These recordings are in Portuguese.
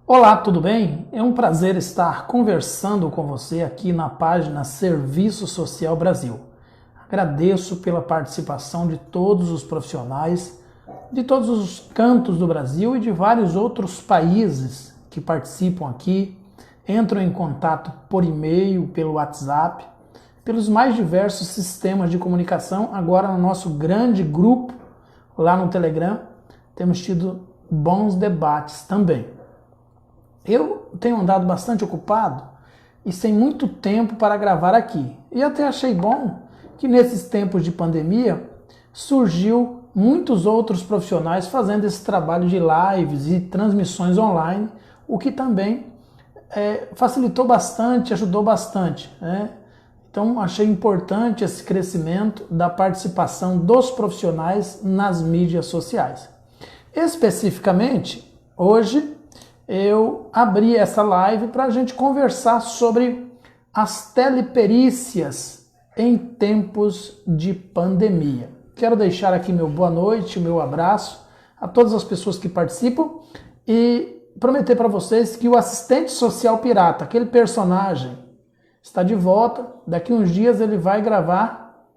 Olá, tudo bem? É um prazer estar conversando com você aqui na página Serviço Social Brasil. Agradeço pela participação de todos os profissionais de todos os cantos do Brasil e de vários outros países que participam aqui, entram em contato por e-mail, pelo WhatsApp, pelos mais diversos sistemas de comunicação. Agora no nosso grande grupo lá no Telegram, temos tido bons debates também. Eu tenho andado bastante ocupado e sem muito tempo para gravar aqui. E até achei bom que nesses tempos de pandemia surgiu muitos outros profissionais fazendo esse trabalho de lives e transmissões online, o que também facilitou bastante, ajudou bastante, né? Então achei importante esse crescimento da participação dos profissionais nas mídias sociais. Especificamente, hoje eu abri essa live para a gente conversar sobre as teleperícias em tempos de pandemia. Quero deixar aqui meu boa noite, meu abraço a todas as pessoas que participam e prometer para vocês que o assistente social pirata, aquele personagem, está de volta. Daqui uns dias ele vai gravar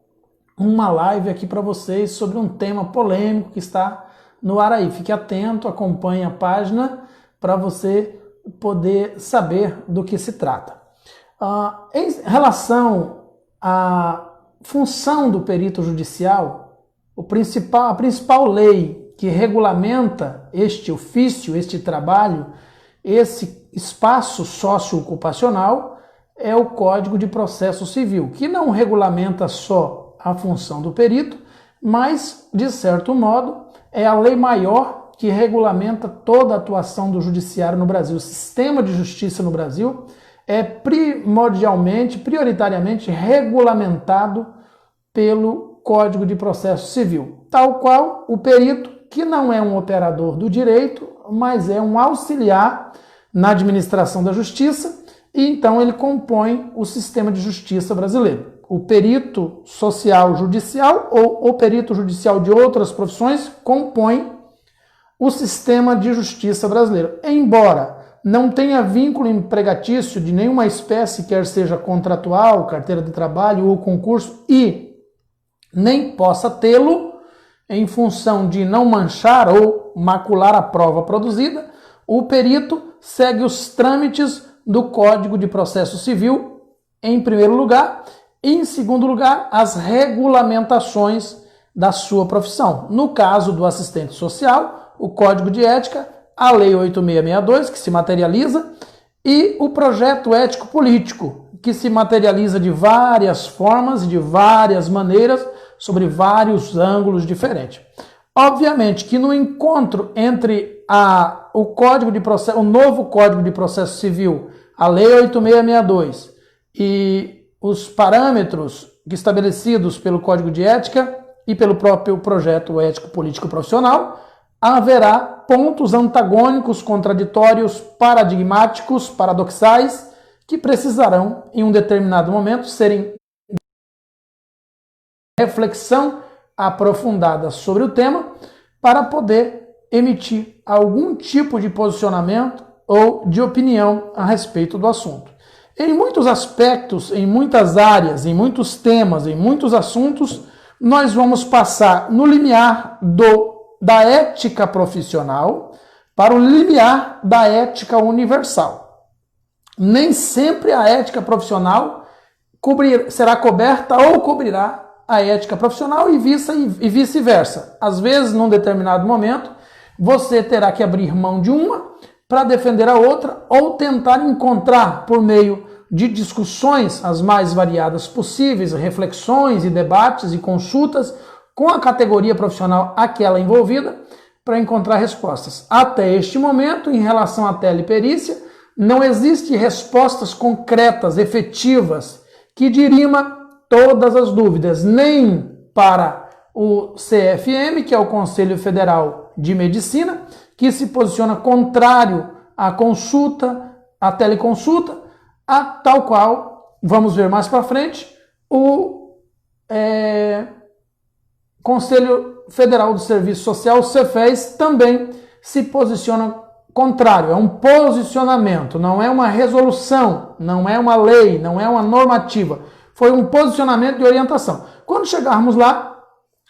uma live aqui para vocês sobre um tema polêmico que está no ar aí. Fique atento, acompanhe a página para você poder saber do que se trata. Em relação à função do perito judicial, a principal lei que regulamenta este ofício, este trabalho, esse espaço socioocupacional é o Código de Processo Civil, que não regulamenta só a função do perito, mas, de certo modo, é a lei maior que regulamenta toda a atuação do judiciário no Brasil. O sistema de justiça no Brasil é prioritariamente regulamentado pelo Código de Processo Civil, tal qual o perito, que não é um operador do direito, mas é um auxiliar na administração da justiça, e então ele compõe o sistema de justiça brasileiro. O perito social judicial ou o perito judicial de outras profissões compõe o sistema de justiça brasileiro. Embora não tenha vínculo empregatício de nenhuma espécie, quer seja contratual, carteira de trabalho ou concurso, e nem possa tê-lo em função de não manchar ou macular a prova produzida, o perito segue os trâmites do Código de Processo Civil, em primeiro lugar, e em segundo lugar, as regulamentações da sua profissão. No caso do assistente social, o Código de Ética, a Lei 8662, que se materializa, e o projeto ético-político, que se materializa de várias formas, de várias maneiras, sobre vários ângulos diferentes. Obviamente que no encontro entre o novo Código de Processo Civil, a Lei 8662 e os parâmetros estabelecidos pelo Código de Ética e pelo próprio projeto ético-político profissional, haverá pontos antagônicos, contraditórios, paradigmáticos, paradoxais, que precisarão, em um determinado momento, serem reflexão aprofundada sobre o tema para poder emitir algum tipo de posicionamento ou de opinião a respeito do assunto. Em muitos aspectos, em muitas áreas, em muitos temas, em muitos assuntos, nós vamos passar no limiar da ética profissional para o limiar da ética universal. Nem sempre a ética profissional será coberta ou cobrirá a ética profissional e vice-versa. Às vezes, num determinado momento, você terá que abrir mão de uma para defender a outra ou tentar encontrar, por meio de discussões as mais variadas possíveis, reflexões e debates e consultas com a categoria profissional aquela envolvida, para encontrar respostas. Até este momento, em relação à teleperícia, não existe respostas concretas, efetivas, que dirima todas as dúvidas, nem para o CFM, que é o Conselho Federal de Medicina, que se posiciona contrário à consulta, à teleconsulta, a tal qual, vamos ver mais para frente, o Conselho Federal do Serviço Social, o Cefes, também se posiciona contrário, é um posicionamento, não é uma resolução, não é uma lei, não é uma normativa. Foi um posicionamento de orientação. Quando chegarmos lá,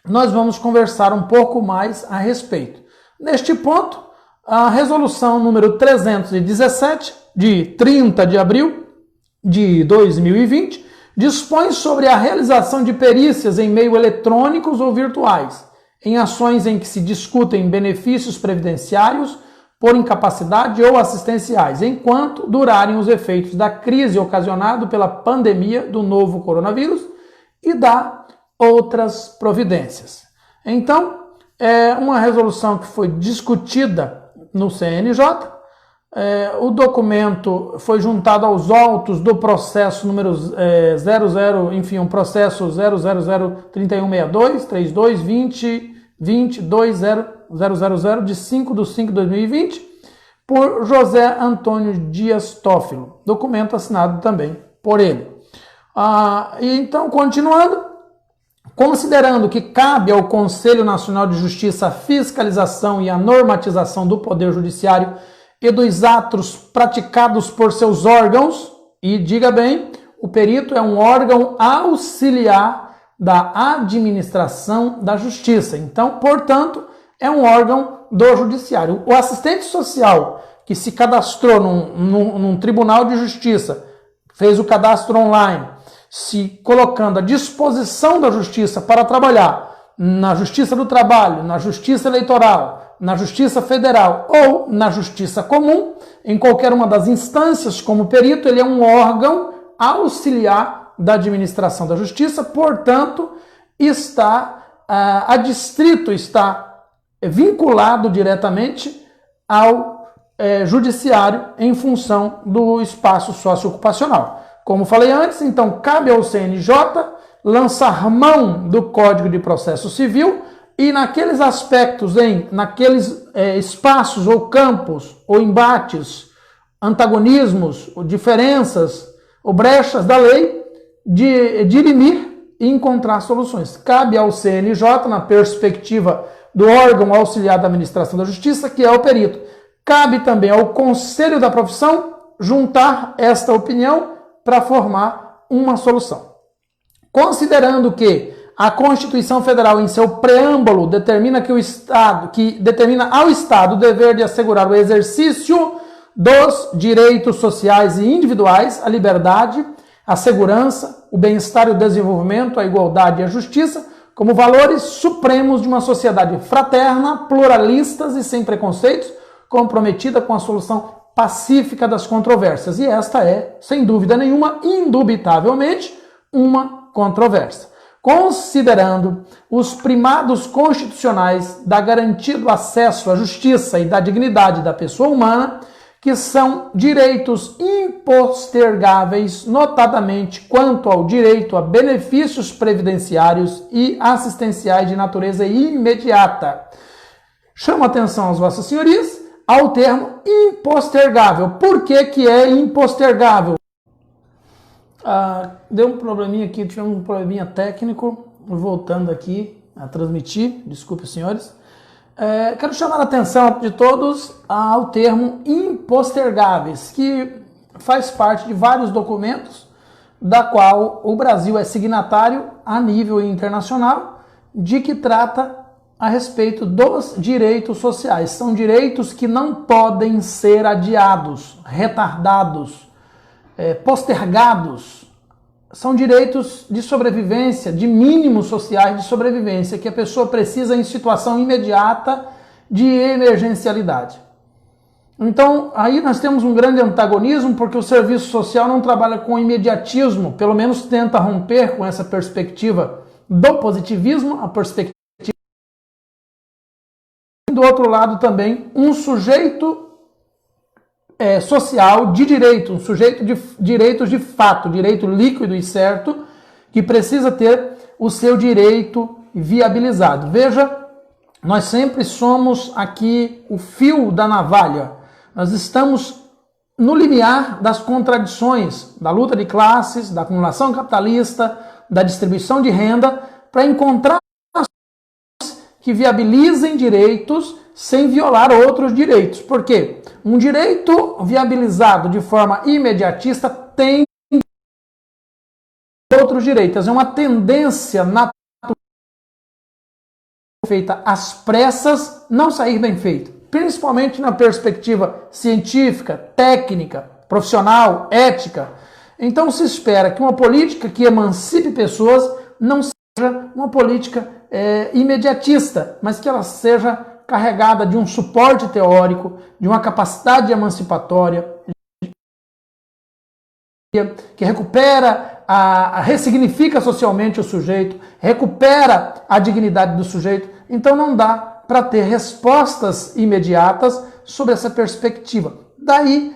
nós vamos conversar um pouco mais a respeito. Neste ponto, a resolução número 317, de 30 de abril de 2020, dispõe sobre a realização de perícias em meio eletrônicos ou virtuais, em ações em que se discutem benefícios previdenciários por incapacidade ou assistenciais, enquanto durarem os efeitos da crise ocasionada pela pandemia do novo coronavírus e da outras providências. Então, é uma resolução que foi discutida no CNJ. O documento foi juntado aos autos do processo número 00, enfim, um processo 0003162 32 20 20 20000 de 5/5/2020 por José Antônio Dias Tófilo, documento assinado também por ele. Então, continuando, considerando que cabe ao Conselho Nacional de Justiça a fiscalização e a normatização do Poder Judiciário e dos atos praticados por seus órgãos, e diga bem, o perito é um órgão auxiliar da administração da justiça. Então, portanto, é um órgão do judiciário. O assistente social que se cadastrou num tribunal de justiça, fez o cadastro online, se colocando à disposição da justiça para trabalhar na Justiça do Trabalho, na Justiça Eleitoral, na Justiça Federal ou na Justiça Comum, em qualquer uma das instâncias como perito, ele é um órgão auxiliar da administração da justiça, portanto, adstrito, está vinculado diretamente ao judiciário em função do espaço socioocupacional. Como falei antes, então cabe ao CNJ lançar mão do Código de Processo Civil e naqueles aspectos, naqueles espaços ou campos ou embates, antagonismos, ou diferenças ou brechas da lei, dirimir e encontrar soluções. Cabe ao CNJ, na perspectiva do órgão auxiliar da administração da justiça, que é o perito. Cabe também ao Conselho da Profissão juntar esta opinião para formar uma solução. Considerando que a Constituição Federal, em seu preâmbulo, determina ao Estado o dever de assegurar o exercício dos direitos sociais e individuais, a liberdade, a segurança, o bem-estar e o desenvolvimento, a igualdade e a justiça, como valores supremos de uma sociedade fraterna, pluralistas e sem preconceitos, comprometida com a solução pacífica das controvérsias. E esta é, sem dúvida nenhuma, indubitavelmente, uma controvérsia. Considerando os primados constitucionais da garantia do acesso à justiça e da dignidade da pessoa humana, que são direitos impostergáveis, notadamente quanto ao direito a benefícios previdenciários e assistenciais de natureza imediata. Chamo a atenção às vossas senhorias ao termo impostergável. Por que é impostergável? Deu um probleminha aqui, tivemos um probleminha técnico, voltando aqui a transmitir, desculpe senhores. Quero chamar a atenção de todos ao termo impostergáveis, que faz parte de vários documentos, da qual o Brasil é signatário a nível internacional, de que trata a respeito dos direitos sociais. São direitos que não podem ser adiados, retardados, postergados. São direitos de sobrevivência, de mínimos sociais de sobrevivência, que a pessoa precisa em situação imediata de emergencialidade. Então, aí nós temos um grande antagonismo, porque o serviço social não trabalha com imediatismo, pelo menos tenta romper com essa perspectiva do positivismo, a perspectiva. Do outro lado também, um sujeito social de direito, um sujeito de direitos de fato, direito líquido e certo, que precisa ter o seu direito viabilizado. Veja, nós sempre somos aqui o fio da navalha. Nós estamos no limiar das contradições, da luta de classes, da acumulação capitalista, da distribuição de renda, para encontrar que viabilizem direitos sem violar outros direitos. Por quê? Um direito viabilizado de forma imediatista tem outros direitos. É uma tendência natural feita às pressas não sair bem feito, principalmente na perspectiva científica, técnica, profissional, ética. Então se espera que uma política que emancipe pessoas não seja uma política imediatista, mas que ela seja carregada de um suporte teórico, de uma capacidade emancipatória, que recupera, ressignifica socialmente o sujeito, recupera a dignidade do sujeito. Então não dá para ter respostas imediatas sobre essa perspectiva. Daí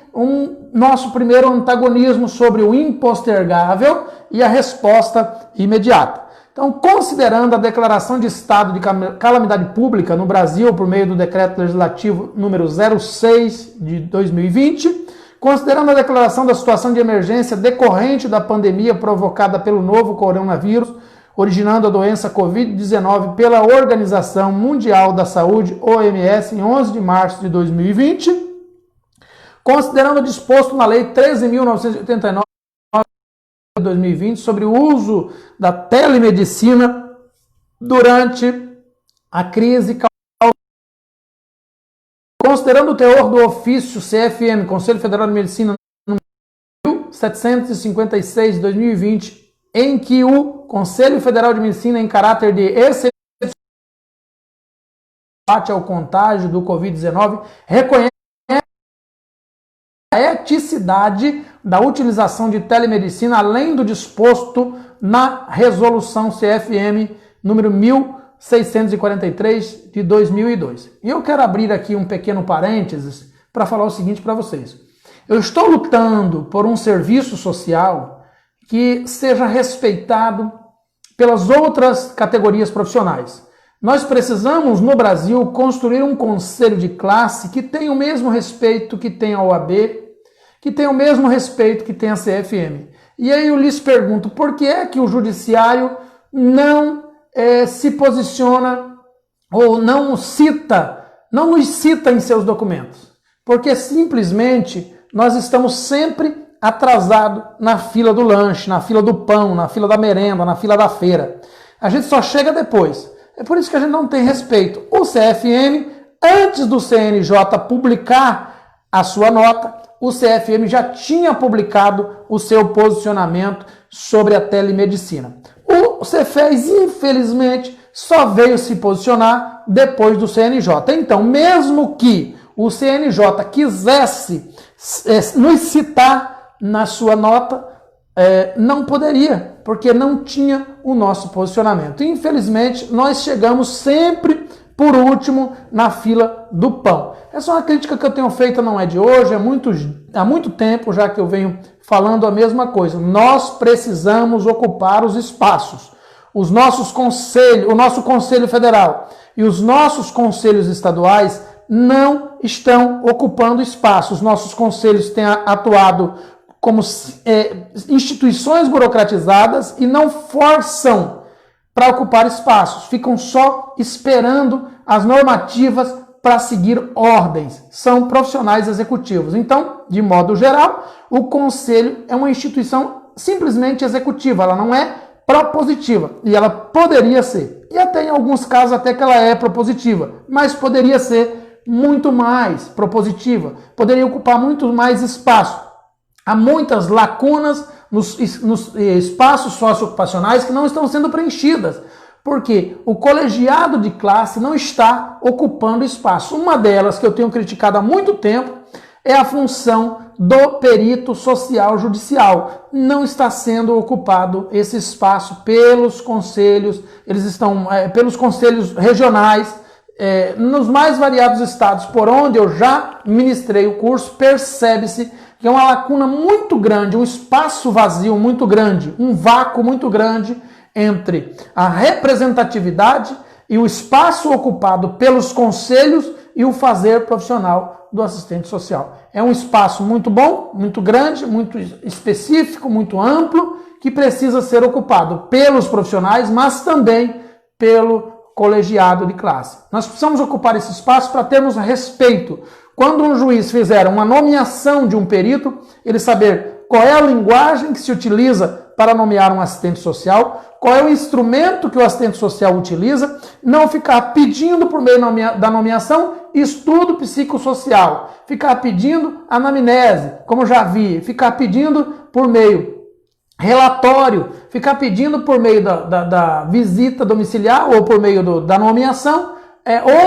nosso primeiro antagonismo sobre o impostergável e a resposta imediata. Então, considerando a declaração de estado de calamidade pública no Brasil por meio do decreto legislativo número 06 de 2020, considerando a declaração da situação de emergência decorrente da pandemia provocada pelo novo coronavírus, originando a doença Covid-19 pela Organização Mundial da Saúde, OMS, em 11 de março de 2020, considerando o disposto na Lei 13.989 de 2020 sobre o uso da telemedicina durante a crise, considerando o teor do ofício CFM, Conselho Federal de Medicina, número 1756 de 2020, em que o Conselho Federal de Medicina, em caráter de exceção ao contágio do Covid-19, reconhece a eticidade da utilização de telemedicina, além do disposto na resolução CFM número 1643 de 2002. E eu quero abrir aqui um pequeno parênteses para falar o seguinte para vocês. Eu estou lutando por um serviço social que seja respeitado pelas outras categorias profissionais. Nós precisamos, no Brasil, construir um conselho de classe que tenha o mesmo respeito que tem a OAB, que tenha o mesmo respeito que tem a CFM. E aí eu lhes pergunto, por que é que o judiciário não se posiciona ou não nos cita em seus documentos? Porque simplesmente nós estamos sempre atrasados na fila do lanche, na fila do pão, na fila da merenda, na fila da feira. A gente só chega depois. É por isso que a gente não tem respeito. O CFM, antes do CNJ publicar a sua nota, o CFM já tinha publicado o seu posicionamento sobre a telemedicina. O Cefez, infelizmente, só veio se posicionar depois do CNJ. Então, mesmo que o CNJ quisesse nos citar na sua nota, não poderia, porque não tinha o nosso posicionamento. Infelizmente, nós chegamos sempre por último na fila do pão. Essa é uma crítica que eu tenho feito, não é de hoje, há muito tempo já que eu venho falando a mesma coisa. Nós precisamos ocupar os espaços. O nosso Conselho Federal e os nossos conselhos estaduais não estão ocupando espaços. Os nossos conselhos têm atuado como instituições burocratizadas e não forçam para ocupar espaços. Ficam só esperando as normativas para seguir ordens. São profissionais executivos. Então, de modo geral, o conselho é uma instituição simplesmente executiva. Ela não é propositiva. E ela poderia ser. E até em alguns casos até que ela é propositiva. Mas poderia ser muito mais propositiva. Poderia ocupar muito mais espaço. Há muitas lacunas nos espaços socioocupacionais que não estão sendo preenchidas. Porque o colegiado de classe não está ocupando espaço. Uma delas, que eu tenho criticado há muito tempo, é a função do perito social judicial. Não está sendo ocupado esse espaço pelos conselhos, eles estão pelos conselhos regionais, nos mais variados estados por onde eu já ministrei o curso, percebe-se que é uma lacuna muito grande, um espaço vazio muito grande, um vácuo muito grande entre a representatividade e o espaço ocupado pelos conselhos e o fazer profissional do assistente social. É um espaço muito bom, muito grande, muito específico, muito amplo, que precisa ser ocupado pelos profissionais, mas também pelo colegiado de classe. Nós precisamos ocupar esse espaço para termos respeito. Quando um juiz fizer uma nomeação de um perito, ele saber qual é a linguagem que se utiliza para nomear um assistente social, qual é o instrumento que o assistente social utiliza, não ficar pedindo por meio da nomeação estudo psicossocial, ficar pedindo anamnese, como já vi, ficar pedindo por meio relatório, ficar pedindo por meio da visita domiciliar ou por meio da nomeação,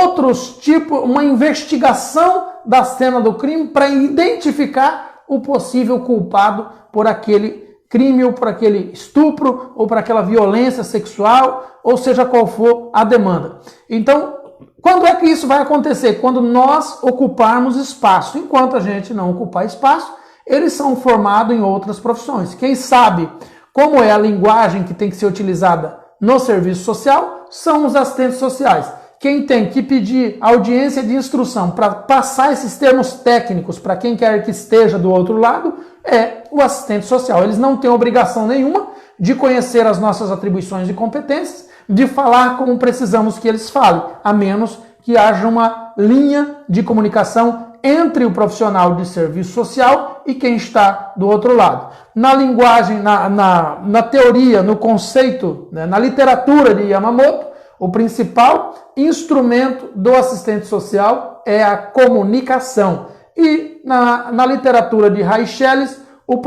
outros tipos, uma investigação da cena do crime para identificar o possível culpado por aquele crime ou por aquele estupro ou por aquela violência sexual, ou seja qual for a demanda. Então, quando é que isso vai acontecer? Quando nós ocuparmos espaço. Enquanto a gente não ocupar espaço, eles são formados em outras profissões. Quem sabe como é a linguagem que tem que ser utilizada no serviço social são os assistentes sociais. Quem tem que pedir audiência de instrução para passar esses termos técnicos para quem quer que esteja do outro lado é o assistente social. Eles não têm obrigação nenhuma de conhecer as nossas atribuições e competências, de falar como precisamos que eles falem, a menos que haja uma linha de comunicação entre o profissional de serviço social e quem está do outro lado. Na linguagem, na teoria, no conceito, né, na literatura de Yamamoto, o principal instrumento do assistente social é a comunicação. E na literatura de Reicheles, o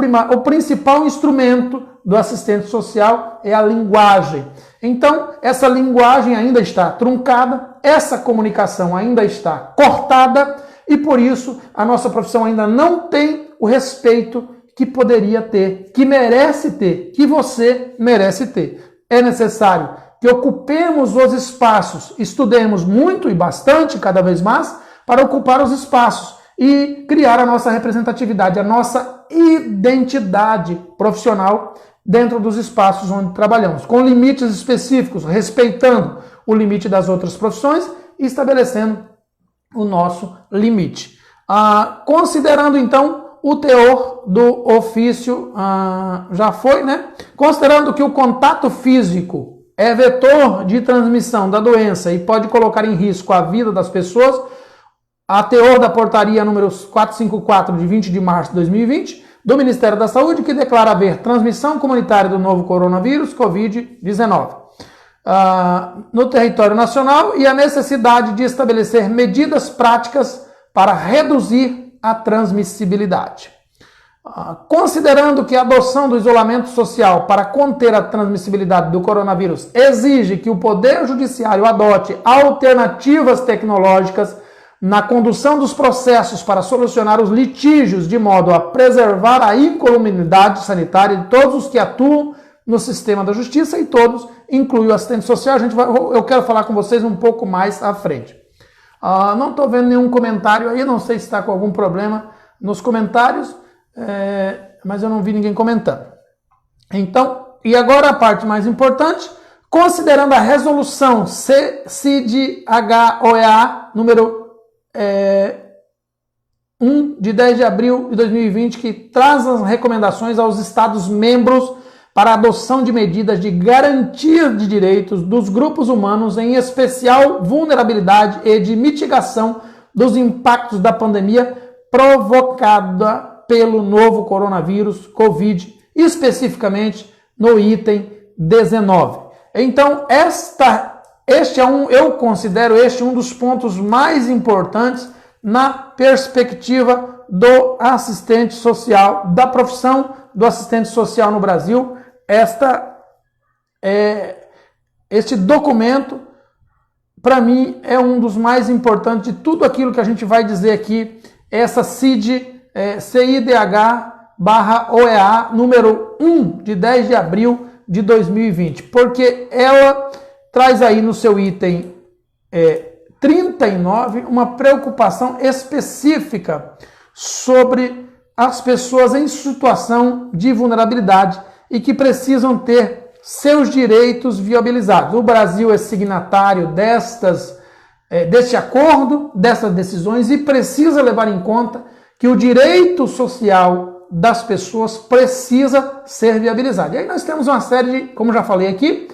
principal instrumento do assistente social é a linguagem. Então, essa linguagem ainda está truncada, essa comunicação ainda está cortada e, por isso, a nossa profissão ainda não tem o respeito que poderia ter, que merece ter, que você merece ter. É necessário que ocupemos os espaços, estudemos muito e bastante, cada vez mais, para ocupar os espaços e criar a nossa representatividade, a nossa identidade profissional dentro dos espaços onde trabalhamos, com limites específicos, respeitando o limite das outras profissões e estabelecendo o nosso limite. Considerando, então, o teor do ofício, já foi, né? Considerando que o contato físico é vetor de transmissão da doença e pode colocar em risco a vida das pessoas, a teor da portaria número 454 de 20 de março de 2020 do Ministério da Saúde, que declara haver transmissão comunitária do novo coronavírus, Covid-19, no território nacional e a necessidade de estabelecer medidas práticas para reduzir a transmissibilidade. Considerando que a adoção do isolamento social para conter a transmissibilidade do coronavírus exige que o Poder Judiciário adote alternativas tecnológicas na condução dos processos para solucionar os litígios de modo a preservar a incolumidade sanitária de todos os que atuam no sistema da justiça e todos, inclui o assistente social. Eu quero falar com vocês um pouco mais à frente. Não estou vendo nenhum comentário aí, não sei se está com algum problema nos comentários, mas eu não vi ninguém comentando. Então, e agora a parte mais importante, considerando a resolução CID-HOEA número 1 de 10 de abril de 2020, que traz as recomendações aos Estados-membros para a adoção de medidas de garantia de direitos dos grupos humanos, em especial vulnerabilidade e de mitigação dos impactos da pandemia provocada pelo novo coronavírus Covid, especificamente no item 19. Então, eu considero este um dos pontos mais importantes na perspectiva do assistente social, da profissão do assistente social no Brasil. Este documento, para mim, é um dos mais importantes de tudo aquilo que a gente vai dizer aqui, essa CIDH/OEA número 1 de 10 de abril de 2020, porque ela traz aí no seu item 39 uma preocupação específica sobre as pessoas em situação de vulnerabilidade e que precisam ter seus direitos viabilizados. O Brasil é signatário deste acordo, dessas decisões, e precisa levar em conta que o direito social das pessoas precisa ser viabilizado. E aí nós temos uma série de, como já falei aqui,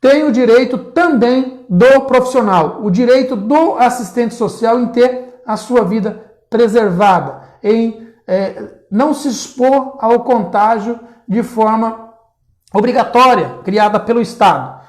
tem o direito também do profissional, o direito do assistente social em ter a sua vida preservada, em não se expor ao contágio de forma obrigatória, criada pelo Estado.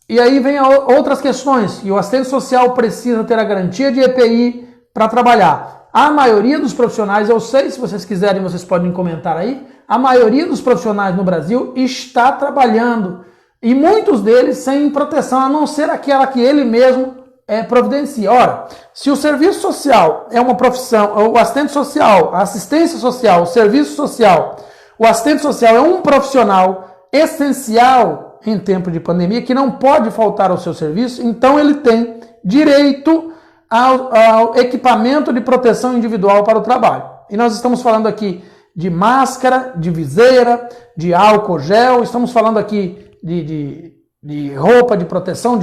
E aí vem outras questões, e o assistente social precisa ter a garantia de EPI para trabalhar. A maioria dos profissionais, eu sei, se vocês quiserem, vocês podem comentar aí, a maioria dos profissionais no Brasil está trabalhando, e muitos deles sem proteção, a não ser aquela que ele mesmo providencia. Ora, se o serviço social é uma profissão, o assistente social, a assistência social, o serviço social, o assistente social é um profissional essencial em tempo de pandemia, que não pode faltar ao seu serviço, então ele tem direito ao equipamento de proteção individual para o trabalho. E nós estamos falando aqui de máscara, de viseira, de álcool gel, estamos falando aqui de roupa de proteção,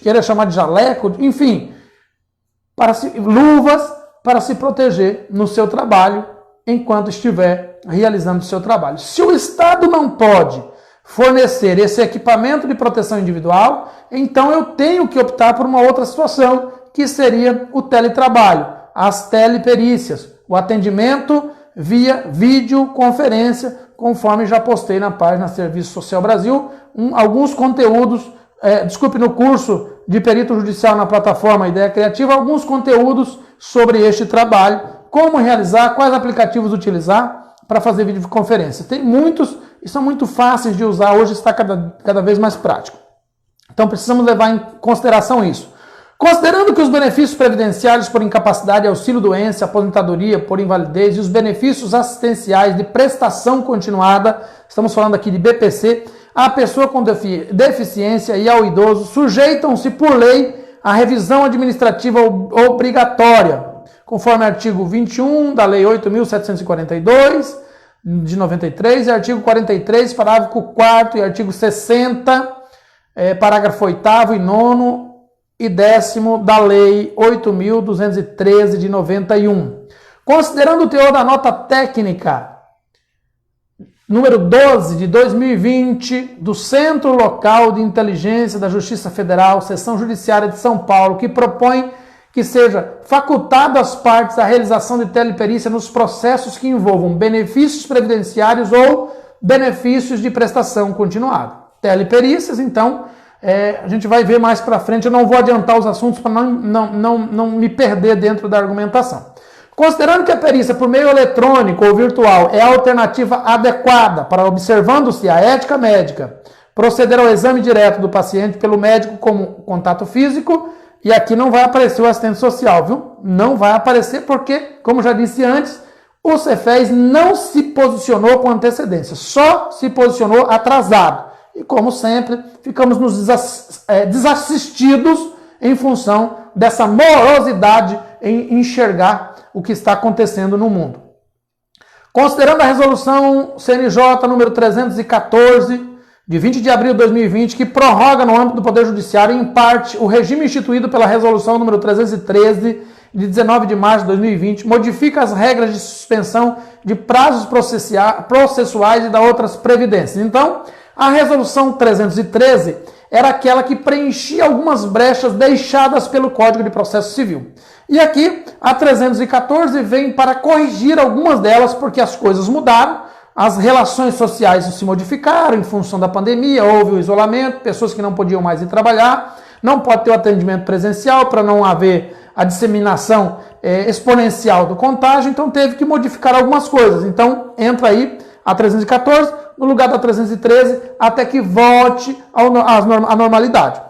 queria chamar de jaleco, enfim, luvas para se proteger no seu trabalho enquanto estiver realizando o seu trabalho. Se o Estado não pode fornecer esse equipamento de proteção individual, então eu tenho que optar por uma outra situação, que seria o teletrabalho, as teleperícias, o atendimento via videoconferência, conforme já postei na página Serviço Social Brasil, alguns conteúdos, no curso de perito judicial na plataforma Ideia Criativa, alguns conteúdos sobre este trabalho, como realizar, quais aplicativos utilizar para fazer videoconferência. Tem muitos e são muito fáceis de usar, hoje está cada vez mais prático. Então precisamos levar em consideração isso. Considerando que os benefícios previdenciários por incapacidade, auxílio-doença, aposentadoria por invalidez e os benefícios assistenciais de prestação continuada, estamos falando aqui de BPC, a pessoa com deficiência e ao idoso sujeitam-se por lei à revisão administrativa obrigatória, conforme artigo 21 da Lei 8.742 de 93 e artigo 43, parágrafo 4º e artigo 60, parágrafo 8º e 9º e 10º da Lei 8.213 de 91. Considerando o teor da nota técnica número 12 de 2020 do Centro Local de Inteligência da Justiça Federal, Seção Judiciária de São Paulo, que propõe que seja facultado às partes a realização de teleperícia nos processos que envolvam benefícios previdenciários ou benefícios de prestação continuada. Teleperícias, então, a gente vai ver mais para frente, eu não vou adiantar os assuntos para não me perder dentro da argumentação. Considerando que a perícia por meio eletrônico ou virtual é a alternativa adequada para, observando-se a ética médica, proceder ao exame direto do paciente pelo médico como contato físico, e aqui não vai aparecer o assistente social, viu? Não vai aparecer porque, como já disse antes, o Cefes não se posicionou com antecedência, só se posicionou atrasado. E como sempre, ficamos desassistidos em função dessa morosidade em enxergar o que está acontecendo no mundo. Considerando a resolução CNJ número 314, de 20 de abril de 2020, que prorroga no âmbito do Poder Judiciário, em parte, o regime instituído pela resolução número 313, de 19 de março de 2020, modifica as regras de suspensão de prazos processuais e da outras previdências. Então, a resolução 313 era aquela que preenchia algumas brechas deixadas pelo Código de Processo Civil. E aqui, a 314 vem para corrigir algumas delas, porque as coisas mudaram, as relações sociais se modificaram em função da pandemia, houve o isolamento, pessoas que não podiam mais ir trabalhar, não pode ter o atendimento presencial para não haver a disseminação exponencial do contágio, então teve que modificar algumas coisas. Então, entra aí a 314 no lugar da 313 até que volte à normalidade.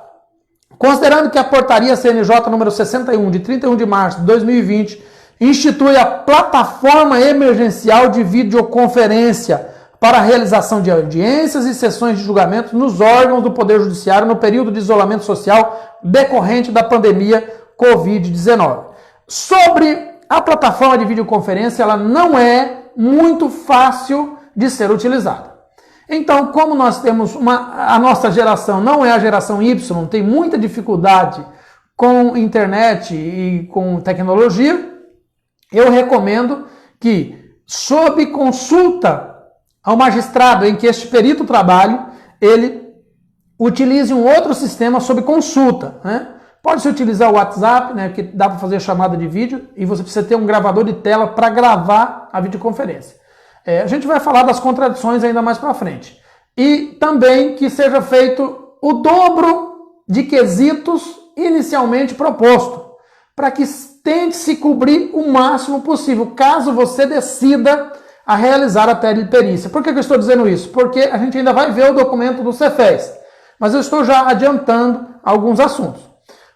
Considerando que a portaria CNJ número 61 de 31 de março de 2020 institui a plataforma emergencial de videoconferência para a realização de audiências e sessões de julgamento nos órgãos do Poder Judiciário no período de isolamento social decorrente da pandemia Covid-19. Sobre a plataforma de videoconferência, ela não é muito fácil de ser utilizada. Então, como nós temos a nossa geração não é a geração Y, tem muita dificuldade com internet e com tecnologia, eu recomendo que, sob consulta ao magistrado em que este perito trabalhe, ele utilize um outro sistema sob consulta, né? Pode-se utilizar o WhatsApp, né, que dá para fazer chamada de vídeo, e você precisa ter um gravador de tela para gravar a videoconferência. A gente vai falar das contradições ainda mais para frente. E também que seja feito o dobro de quesitos inicialmente proposto, para que tente se cobrir o máximo possível, caso você decida a realizar a teleperícia. Por que eu estou dizendo isso? Porque a gente ainda vai ver o documento do Cefes, mas eu estou já adiantando alguns assuntos.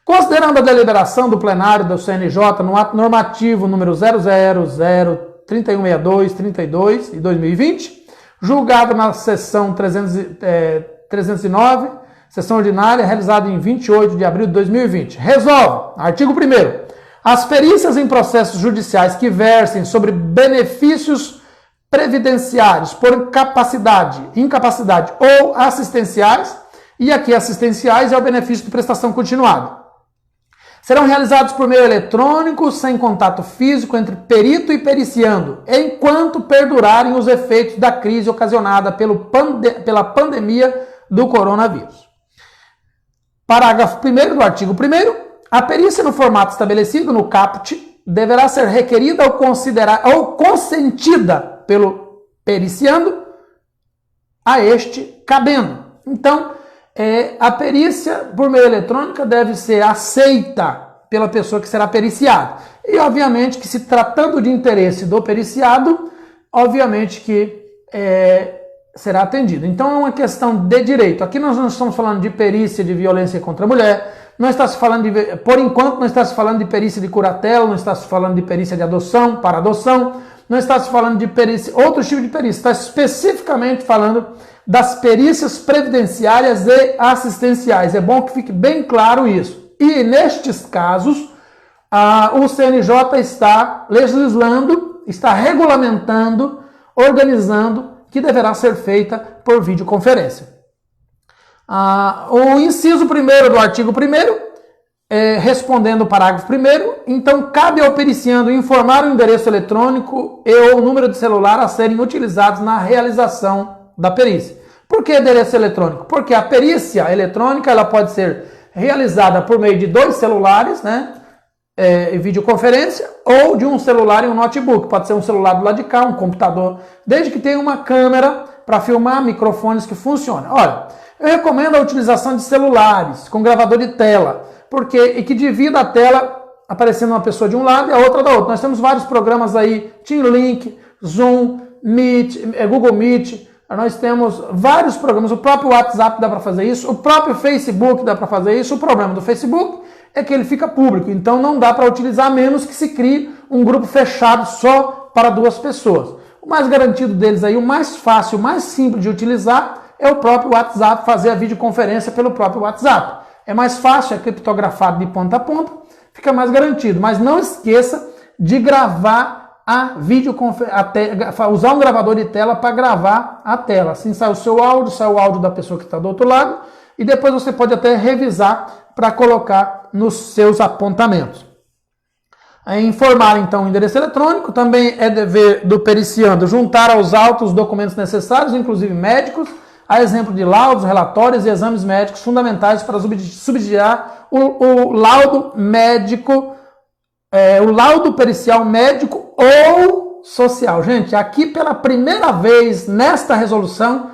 Considerando a deliberação do plenário do CNJ no ato normativo número 0003162-32 de 2020, julgado na sessão 309, sessão ordinária, realizada em 28 de abril de 2020. Resolve, artigo 1º, as perícias em processos judiciais que versem sobre benefícios previdenciários por incapacidade ou assistenciais, e aqui assistenciais é o benefício de prestação continuada, serão realizados por meio eletrônico, sem contato físico entre perito e periciando, enquanto perdurarem os efeitos da crise ocasionada pela pandemia do coronavírus. Parágrafo 1º do artigo 1º. A perícia no formato estabelecido no caput deverá ser requerida ou consentida pelo periciando a este cabendo. Então, a perícia por meio eletrônica deve ser aceita pela pessoa que será periciada. E, obviamente, que se tratando de interesse do periciado, obviamente que será atendido. Então, é uma questão de direito. Aqui nós não estamos falando de perícia de violência contra a mulher, não está se falando por enquanto, não está se falando de perícia de curatela, não está se falando de perícia de adoção, para adoção, não está se falando de perícia, outro tipo de perícia, está especificamente falando das perícias previdenciárias e assistenciais. É bom que fique bem claro isso. E nestes casos, o CNJ está legislando, está regulamentando, organizando, que deverá ser feita por videoconferência. O inciso 1º do artigo 1º, respondendo o parágrafo 1º, então cabe ao periciando informar o endereço eletrônico e ou o número de celular a serem utilizados na realização da perícia. Por que endereço eletrônico? Porque a perícia eletrônica ela pode ser realizada por meio de 2 celulares, né, videoconferência, ou de um celular e um notebook. Pode ser um celular do lado de cá, um computador, desde que tenha uma câmera para filmar, microfones que funcionem. Olha, eu recomendo a utilização de celulares com gravador de tela, e que divida a tela aparecendo uma pessoa de um lado e a outra da outra. Nós temos vários programas aí, TeamLink, Zoom, Meet, Google Meet, nós temos vários programas, o próprio WhatsApp dá para fazer isso, o próprio Facebook dá para fazer isso. O problema do Facebook é que ele fica público, então não dá para utilizar a menos que se crie um grupo fechado só para 2 pessoas. O mais garantido deles aí, o mais fácil, o mais simples de utilizar é o próprio WhatsApp, fazer a videoconferência pelo próprio WhatsApp. É mais fácil, é criptografado de ponta a ponta, fica mais garantido. Mas não esqueça de gravar a videoconferência, usar um gravador de tela para gravar a tela. Assim sai o seu áudio, sai o áudio da pessoa que está do outro lado, e depois você pode até revisar para colocar nos seus apontamentos. Informar, então, o endereço eletrônico. Também é dever do periciando juntar aos autos os documentos necessários, inclusive médicos, a exemplo de laudos, relatórios e exames médicos fundamentais para subsidiar o laudo médico, o laudo pericial médico ou social. Gente, aqui pela primeira vez nesta resolução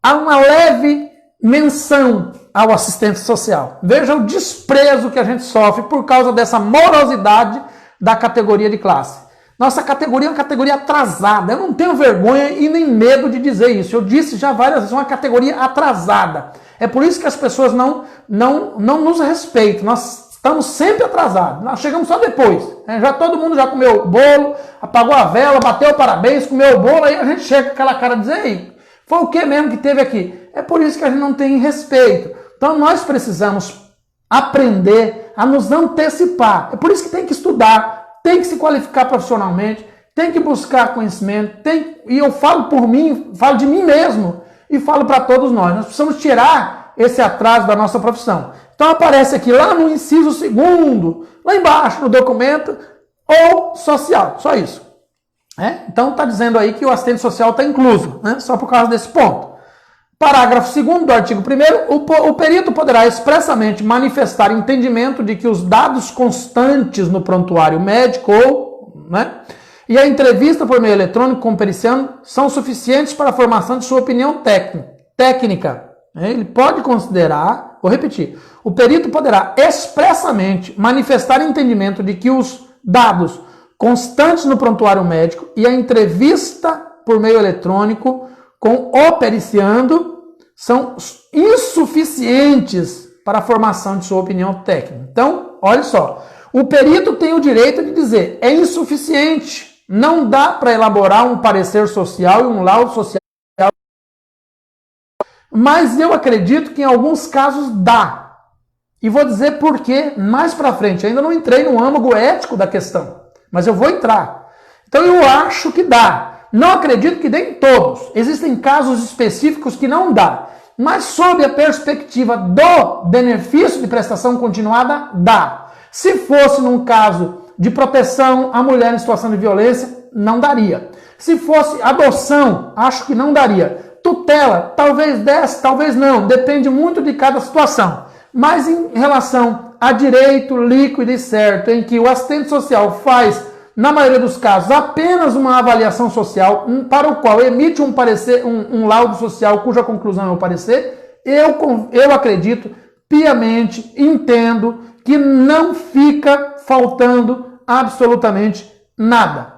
há uma leve menção ao assistente social. Veja o desprezo que a gente sofre por causa dessa morosidade da categoria de classe. Nossa categoria é uma categoria atrasada. Eu não tenho vergonha e nem medo de dizer isso. Eu disse já várias vezes, é uma categoria atrasada. É por isso que as pessoas não nos respeitam. Nós estamos sempre atrasados. Nós chegamos só depois. Já todo mundo já comeu o bolo, apagou a vela, bateu parabéns, comeu o bolo, aí a gente chega com aquela cara de dizer, aí, foi o que mesmo que teve aqui? É por isso que a gente não tem respeito. Então nós precisamos aprender a nos antecipar. É por isso que tem que estudar, tem que se qualificar profissionalmente, tem que buscar conhecimento, e eu falo por mim, falo de mim mesmo e falo para todos nós. Nós precisamos tirar esse atraso da nossa profissão. Então aparece aqui lá no inciso 2º, lá embaixo no documento, ou social, só isso. Então está dizendo aí que o assistente social está incluso, né? Só por causa desse ponto. Parágrafo 2º do artigo 1º, o perito poderá expressamente manifestar entendimento de que os dados constantes no prontuário médico e a entrevista por meio eletrônico com o periciano são suficientes para a formação de sua opinião técnica. Ele pode considerar, vou repetir, o perito poderá expressamente manifestar entendimento de que os dados constantes no prontuário médico e a entrevista por meio eletrônico com o periciando são insuficientes para a formação de sua opinião técnica. Então, olha só, o perito tem o direito de dizer, é insuficiente, não dá para elaborar um parecer social e um laudo social, mas eu acredito que em alguns casos dá. E vou dizer por quê mais para frente, ainda não entrei no âmago ético da questão, mas eu vou entrar. Então eu acho que dá. Não acredito que dê em todos. Existem casos específicos que não dá. Mas sob a perspectiva do benefício de prestação continuada, dá. Se fosse num caso de proteção à mulher em situação de violência, não daria. Se fosse adoção, acho que não daria. Tutela, talvez desse, talvez não. Depende muito de cada situação. Mas em relação a direito líquido e certo, em que o assistente social faz, na maioria dos casos, apenas uma avaliação social, para o qual emite um parecer, um laudo social cuja conclusão é o parecer, eu acredito piamente, entendo que não fica faltando absolutamente nada.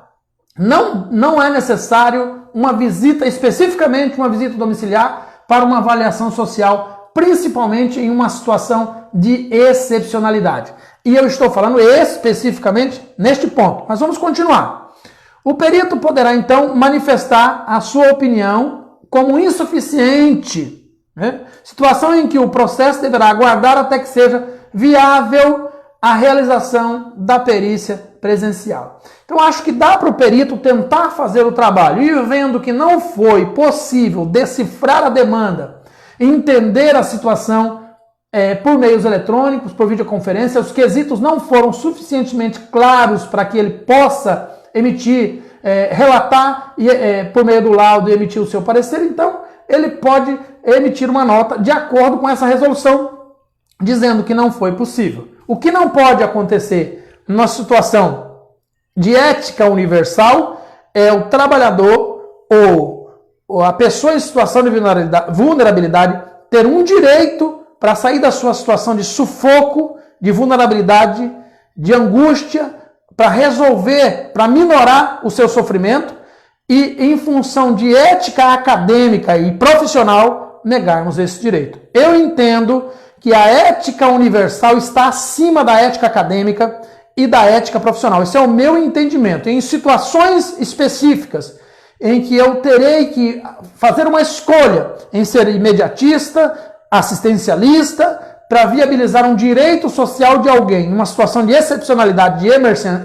Não é necessário uma visita, especificamente uma visita domiciliar, para uma avaliação social, principalmente em uma situação de excepcionalidade. E eu estou falando especificamente neste ponto. Mas vamos continuar. O perito poderá, então, manifestar a sua opinião como insuficiente. Situação em que o processo deverá aguardar até que seja viável a realização da perícia presencial. Então, acho que dá para o perito tentar fazer o trabalho e vendo que não foi possível decifrar a demanda, entender a situação, por meios eletrônicos, por videoconferência, os quesitos não foram suficientemente claros para que ele possa emitir, relatar por meio do laudo e emitir o seu parecer, então ele pode emitir uma nota de acordo com essa resolução, dizendo que não foi possível. O que não pode acontecer numa situação de ética universal é o trabalhador ou a pessoa em situação de vulnerabilidade ter um direito para sair da sua situação de sufoco, de vulnerabilidade, de angústia, para resolver, para minorar o seu sofrimento e, em função de ética acadêmica e profissional, negarmos esse direito. Eu entendo que a ética universal está acima da ética acadêmica e da ética profissional. Esse é o meu entendimento. Em situações específicas, em que eu terei que fazer uma escolha em ser imediatista, assistencialista, para viabilizar um direito social de alguém, numa situação de excepcionalidade, de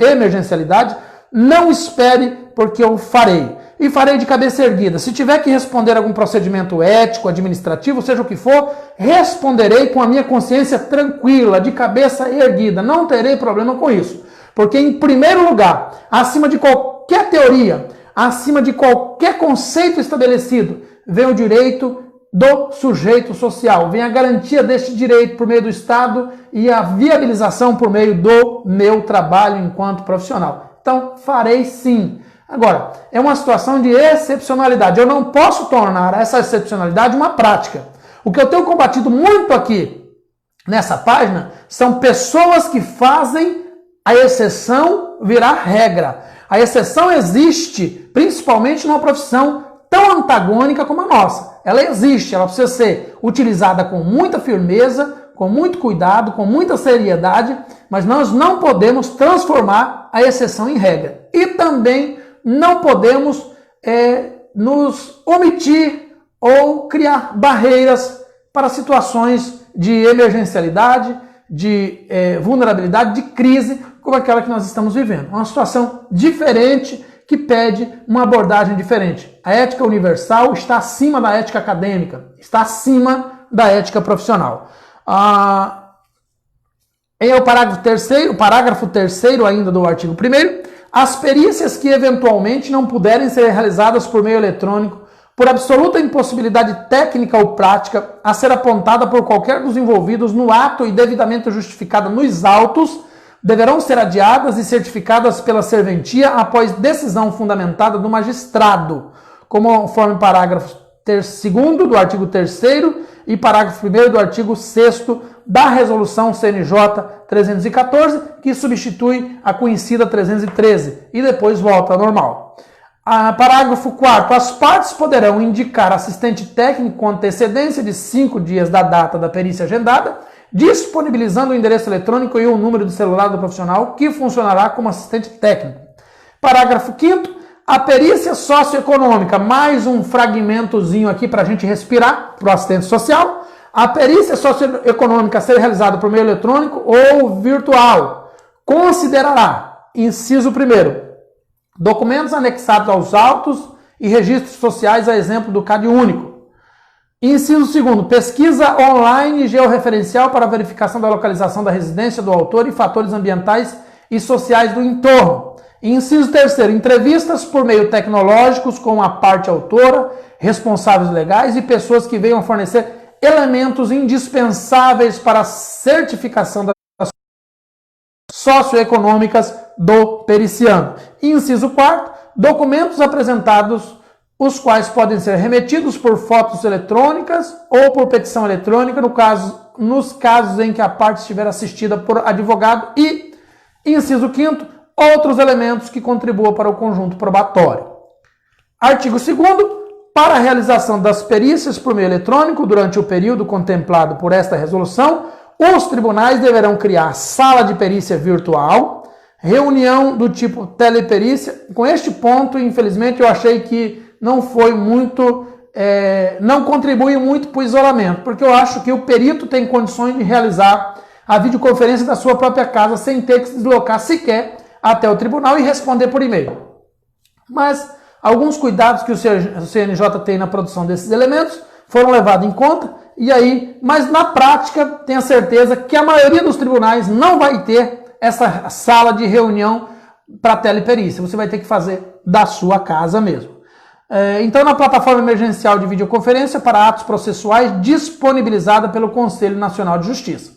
emergencialidade, não espere, porque eu farei. E farei de cabeça erguida. Se tiver que responder algum procedimento ético, administrativo, seja o que for, responderei com a minha consciência tranquila, de cabeça erguida. Não terei problema com isso. Porque, em primeiro lugar, acima de qualquer teoria, acima de qualquer conceito estabelecido, vem o direito do sujeito social, vem a garantia deste direito por meio do Estado e a viabilização por meio do meu trabalho enquanto profissional. Então, farei sim. Agora, é uma situação de excepcionalidade. Eu não posso tornar essa excepcionalidade uma prática. O que eu tenho combatido muito aqui nessa página são pessoas que fazem a exceção virar regra. A exceção existe principalmente numa profissão tão antagônica como a nossa. Ela existe, ela precisa ser utilizada com muita firmeza, com muito cuidado, com muita seriedade, mas nós não podemos transformar a exceção em regra. E também não podemos nos omitir ou criar barreiras para situações de emergencialidade, de vulnerabilidade, de crise, como aquela que nós estamos vivendo. Uma situação diferente, que pede uma abordagem diferente. A ética universal está acima da ética acadêmica, está acima da ética profissional. Em o parágrafo 3º ainda do artigo 1º, as perícias que eventualmente não puderem ser realizadas por meio eletrônico por absoluta impossibilidade técnica ou prática a ser apontada por qualquer dos envolvidos no ato e devidamente justificada nos autos, deverão ser adiadas e certificadas pela serventia após decisão fundamentada do magistrado, conforme parágrafo 2º do artigo 3º e parágrafo 1º do artigo 6º da Resolução CNJ 314, que substitui a conhecida 313 e depois volta ao normal. Parágrafo 4º. As partes poderão indicar assistente técnico com antecedência de 5 dias da data da perícia agendada, disponibilizando o endereço eletrônico e o número de celular do profissional, que funcionará como assistente técnico. Parágrafo 5º. A perícia socioeconômica, mais um fragmentozinho aqui para a gente respirar, para o assistente social. A perícia socioeconômica a ser realizada por meio eletrônico ou virtual considerará, inciso 1º, documentos anexados aos autos e registros sociais, a exemplo do CAD único. Inciso 2º, pesquisa online georreferencial para verificação da localização da residência do autor e fatores ambientais e sociais do entorno. Inciso 3º, entrevistas por meio tecnológicos com a parte autora, responsáveis legais e pessoas que venham a fornecer elementos indispensáveis para a certificação das socioeconômicas do periciano. Inciso 4º, documentos apresentados, os quais podem ser remetidos por fotos eletrônicas ou por petição eletrônica, nos casos em que a parte estiver assistida por advogado. E, inciso 5º, outros elementos que contribuam para o conjunto probatório. Artigo 2º. Para a realização das perícias por meio eletrônico durante o período contemplado por esta resolução, os tribunais deverão criar sala de perícia virtual, reunião do tipo teleperícia. Com este ponto, infelizmente, eu achei que não foi muito, não contribui muito para o isolamento, porque eu acho que o perito tem condições de realizar a videoconferência da sua própria casa sem ter que se deslocar sequer até o tribunal e responder por e-mail. Mas alguns cuidados que o CNJ tem na produção desses elementos foram levados em conta, mas na prática, tenha certeza que a maioria dos tribunais não vai ter essa sala de reunião para teleperícia. Você vai ter que fazer da sua casa mesmo. Então, na plataforma emergencial de videoconferência para atos processuais disponibilizada pelo Conselho Nacional de Justiça.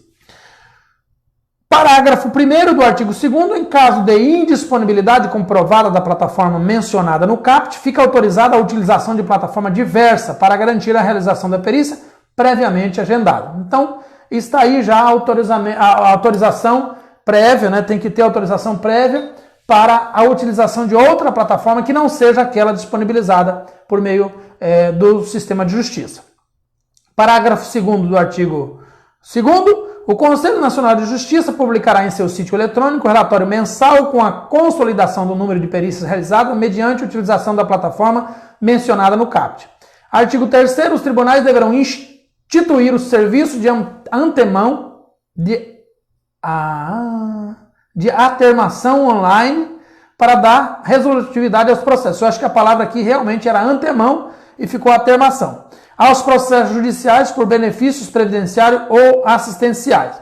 Parágrafo 1º do artigo 2º, em caso de indisponibilidade comprovada da plataforma mencionada no caput, fica autorizada a utilização de plataforma diversa para garantir a realização da perícia previamente agendada. Então, está aí já a autorização prévia, né? Tem que ter autorização prévia para a utilização de outra plataforma que não seja aquela disponibilizada por meio do sistema de justiça. Parágrafo 2º do artigo 2º. O Conselho Nacional de Justiça publicará em seu sítio eletrônico o relatório mensal com a consolidação do número de perícias realizadas mediante a utilização da plataforma mencionada no caput. Artigo 3º. Os tribunais deverão instituir o serviço de antemão de atermação online para dar resolutividade aos processos. Eu acho que a palavra aqui realmente era antemão e ficou atermação. Aos processos judiciais por benefícios previdenciários ou assistenciais.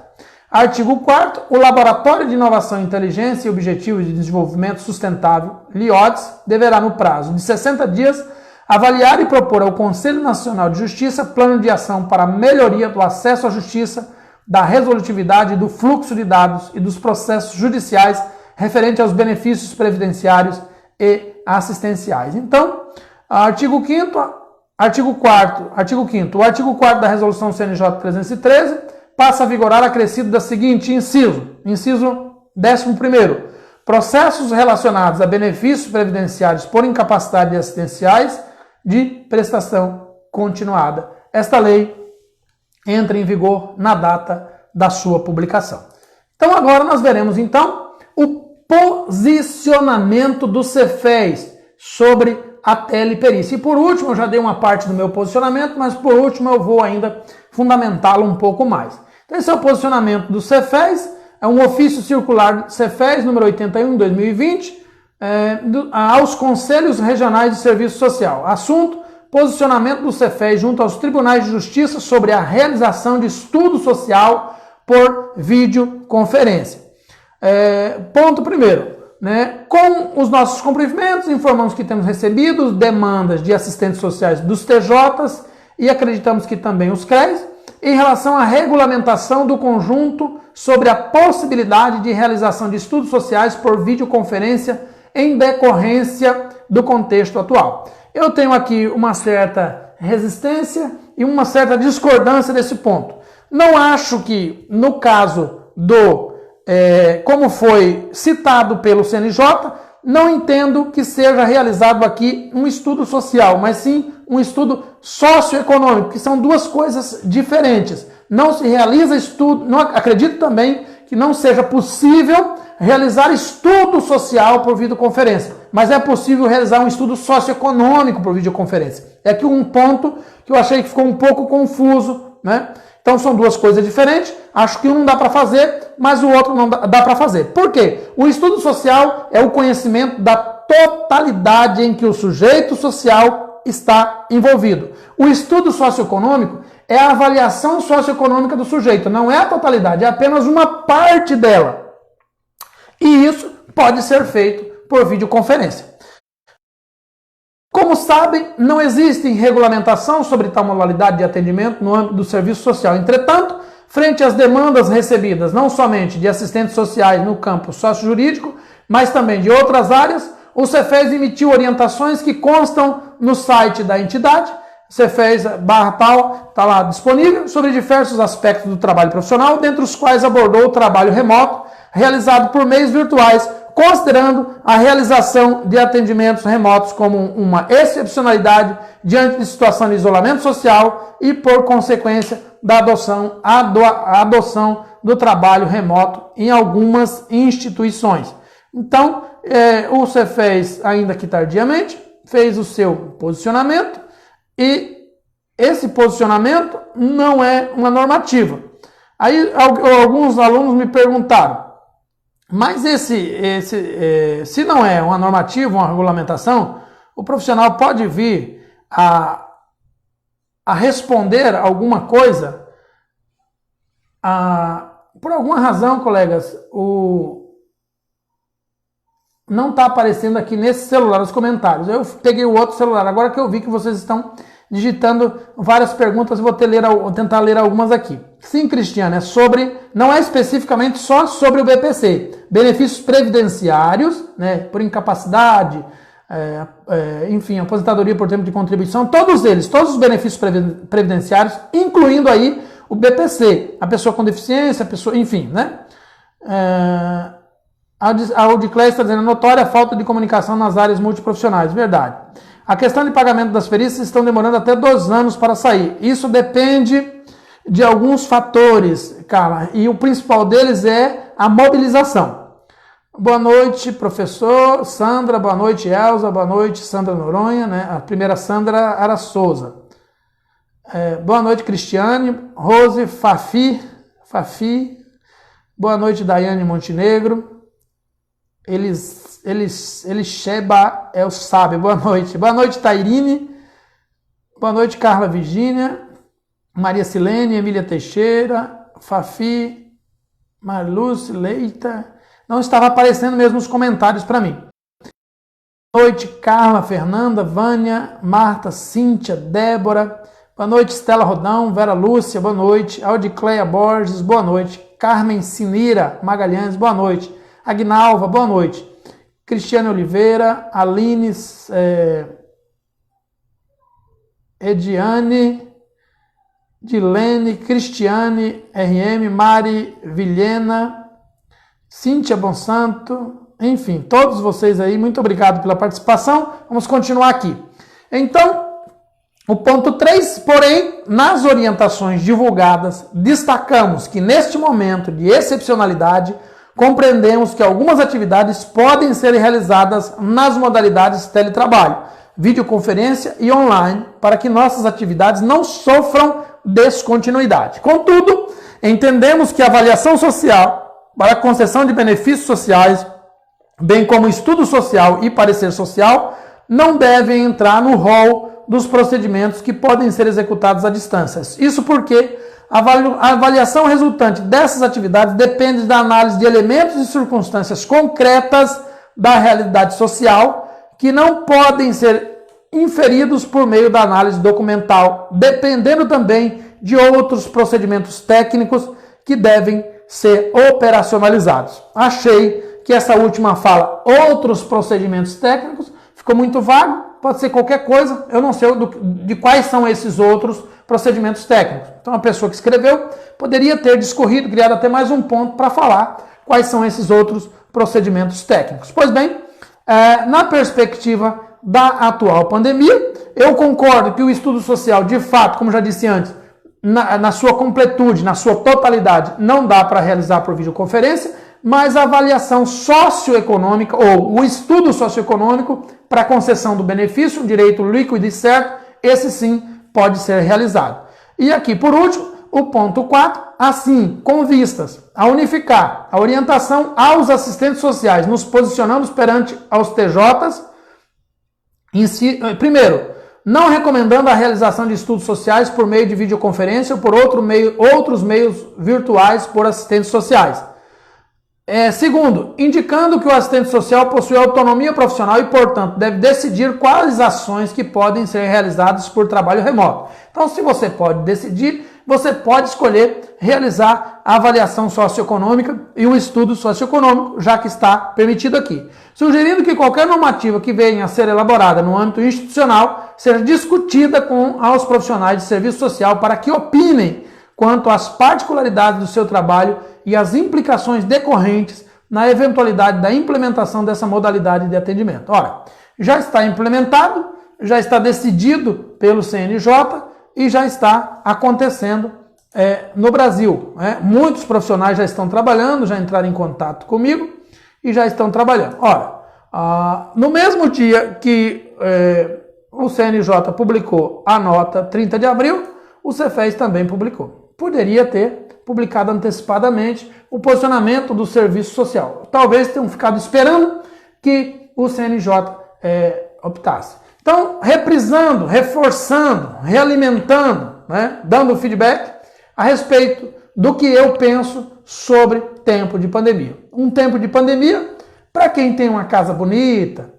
Artigo 4º. O Laboratório de Inovação, Inteligência e Objetivos de Desenvolvimento Sustentável, LIODES, deverá, no prazo de 60 dias, avaliar e propor ao Conselho Nacional de Justiça plano de ação para a melhoria do acesso à justiça, da resolutividade e do fluxo de dados e dos processos judiciais referente aos benefícios previdenciários e assistenciais. Então, artigo 5º, o artigo 4º da Resolução CNJ 313 passa a vigorar acrescido da seguinte inciso. Inciso 11º. Processos relacionados a benefícios previdenciários por incapacidade e assistenciais de prestação continuada. Esta lei entra em vigor na data da sua publicação. Então agora nós veremos então o posicionamento do Cefez sobre a teleperícia. E por último, eu já dei uma parte do meu posicionamento, mas por último eu vou ainda fundamentá-lo um pouco mais. Então esse é o posicionamento do Cefez, é um ofício circular Cefez, número 81, 2020, aos Conselhos Regionais de Serviço Social. Assunto: posicionamento do Cefez junto aos Tribunais de Justiça sobre a realização de estudo social por videoconferência. Ponto primeiro. né, com os nossos cumprimentos, informamos que temos recebido demandas de assistentes sociais dos TJs e acreditamos que também os CREs, em relação à regulamentação do conjunto sobre a possibilidade de realização de estudos sociais por videoconferência em decorrência do contexto atual. Eu tenho aqui uma certa resistência e uma certa discordância desse ponto. Não acho que, no caso como foi citado pelo CNJ, não entendo que seja realizado aqui um estudo social, mas sim um estudo socioeconômico, que são duas coisas diferentes. Não se realiza estudo, não acredito também que não seja possível realizar estudo social por videoconferência, mas é possível realizar um estudo socioeconômico por videoconferência. É aqui um ponto que eu achei que ficou um pouco confuso, né? Então são duas coisas diferentes, acho que um não dá para fazer, mas o outro não dá para fazer. Por quê? O estudo social é o conhecimento da totalidade em que o sujeito social está envolvido. O estudo socioeconômico é a avaliação socioeconômica do sujeito, não é a totalidade, é apenas uma parte dela. E isso pode ser feito por videoconferência. Como sabem, não existe regulamentação sobre tal modalidade de atendimento no âmbito do serviço social. Entretanto, frente às demandas recebidas não somente de assistentes sociais no campo sócio-jurídico, mas também de outras áreas, o Cefes emitiu orientações que constam no site da entidade, Cefes/tal, está lá disponível, sobre diversos aspectos do trabalho profissional, dentre os quais abordou o trabalho remoto, realizado por meios virtuais, considerando a realização de atendimentos remotos como uma excepcionalidade diante de situação de isolamento social e, por consequência, da adoção do trabalho remoto em algumas instituições. Então, o Cefes, ainda que tardiamente, fez o seu posicionamento e esse posicionamento não é uma normativa. Aí alguns alunos me perguntaram, mas se não é uma normativa, uma regulamentação, o profissional pode vir a responder alguma coisa? Por alguma razão, colegas, não está aparecendo aqui nesse celular os comentários. Eu peguei o outro celular, agora que eu vi que vocês estão digitando várias perguntas, eu vou tentar ler algumas aqui. Sim, Cristiano, não é especificamente só sobre o BPC. Benefícios previdenciários, né, por incapacidade, enfim, aposentadoria por tempo de contribuição, todos os benefícios previdenciários, incluindo aí o BPC, a pessoa com deficiência, a pessoa, enfim, né? A Audicléia está dizendo, notória a falta de comunicação nas áreas multiprofissionais, verdade. A questão de pagamento das perícias estão demorando até 2 anos para sair. Isso depende de alguns fatores, cara, e o principal deles é a mobilização. Boa noite, professor Sandra, boa noite, Elza, boa noite, Sandra Noronha, né? A primeira Sandra Ara Souza. Boa noite, Cristiane, Rose, Fafi, boa noite, Daiane Montenegro. Elisheba é o sábio. Boa noite. Boa noite, Tairine. Boa noite, Carla Virgínia. Maria Silene, Emília Teixeira, Fafi, Marluce, Leita. Não estava aparecendo mesmo os comentários para mim. Boa noite, Carla, Fernanda, Vânia, Marta, Cíntia, Débora. Boa noite, Estela Rodão, Vera Lúcia, boa noite. Audicleia Borges, boa noite. Carmen Sinira Magalhães, boa noite. Agnalva, boa noite. Cristiane Oliveira, Aline, Ediane, Dilene, Cristiane, RM, Mari, Vilhena, Cíntia Bonsanto, enfim, todos vocês aí, muito obrigado pela participação. Vamos continuar aqui. Então, o ponto 3, porém, nas orientações divulgadas, destacamos que neste momento de excepcionalidade, compreendemos que algumas atividades podem ser realizadas nas modalidades de teletrabalho, videoconferência e online, para que nossas atividades não sofram descontinuidade. Contudo, entendemos que a avaliação social para a concessão de benefícios sociais, bem como estudo social e parecer social, não devem entrar no rol dos procedimentos que podem ser executados à distância. Isso porque a avaliação resultante dessas atividades depende da análise de elementos e circunstâncias concretas da realidade social que não podem ser inferidos por meio da análise documental, dependendo também de outros procedimentos técnicos que devem ser operacionalizados. Achei que essa última fala, outros procedimentos técnicos, ficou muito vago, pode ser qualquer coisa, eu não sei de quais são esses outros procedimentos técnicos. Então a pessoa que escreveu poderia ter discorrido, criado até mais um ponto para falar quais são esses outros procedimentos técnicos. Pois bem, na perspectiva da atual pandemia, eu concordo que o estudo social, de fato, como já disse antes, na sua completude, na sua totalidade, não dá para realizar por videoconferência, mas a avaliação socioeconômica ou o estudo socioeconômico para concessão do benefício, um direito líquido e certo, esse sim pode ser realizado. E aqui, por último, o ponto 4, assim, com vistas a unificar a orientação aos assistentes sociais, nos posicionamos perante aos TJs, primeiro, não recomendando a realização de estudos sociais por meio de videoconferência ou por outros meios virtuais por assistentes sociais. Segundo, indicando que o assistente social possui autonomia profissional e, portanto, deve decidir quais ações que podem ser realizadas por trabalho remoto. Então, se você pode decidir, você pode escolher realizar a avaliação socioeconômica e o estudo socioeconômico, já que está permitido aqui. Sugerindo que qualquer normativa que venha a ser elaborada no âmbito institucional seja discutida com os profissionais de serviço social para que opinem quanto às particularidades do seu trabalho e as implicações decorrentes na eventualidade da implementação dessa modalidade de atendimento. Ora, já está implementado, já está decidido pelo CNJ e já está acontecendo no Brasil. Muitos profissionais já estão trabalhando, já entraram em contato comigo e já estão trabalhando. Ora, no mesmo dia que o CNJ publicou a nota 30 de abril, o Cefes também publicou. Poderia ter publicado antecipadamente o posicionamento do serviço social. Talvez tenham ficado esperando que o CNJ optasse. Então, reprisando, reforçando, realimentando, dando feedback a respeito do que eu penso sobre tempo de pandemia. Um tempo de pandemia, para quem tem uma casa bonita,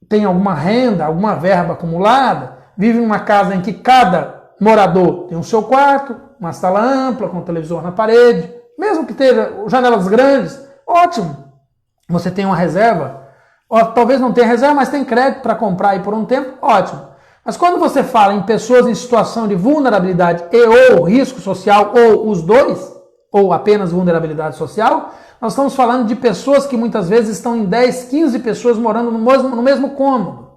tem alguma renda, alguma verba acumulada, vive em uma casa em que cada morador tem o seu quarto, uma sala ampla com televisor na parede, mesmo que tenha janelas grandes, ótimo. Você tem uma reserva, talvez não tenha reserva, mas tem crédito para comprar aí por um tempo, ótimo. Mas quando você fala em pessoas em situação de vulnerabilidade e ou risco social, ou os dois, ou apenas vulnerabilidade social, nós estamos falando de pessoas que muitas vezes estão em 10, 15 pessoas morando no mesmo cômodo,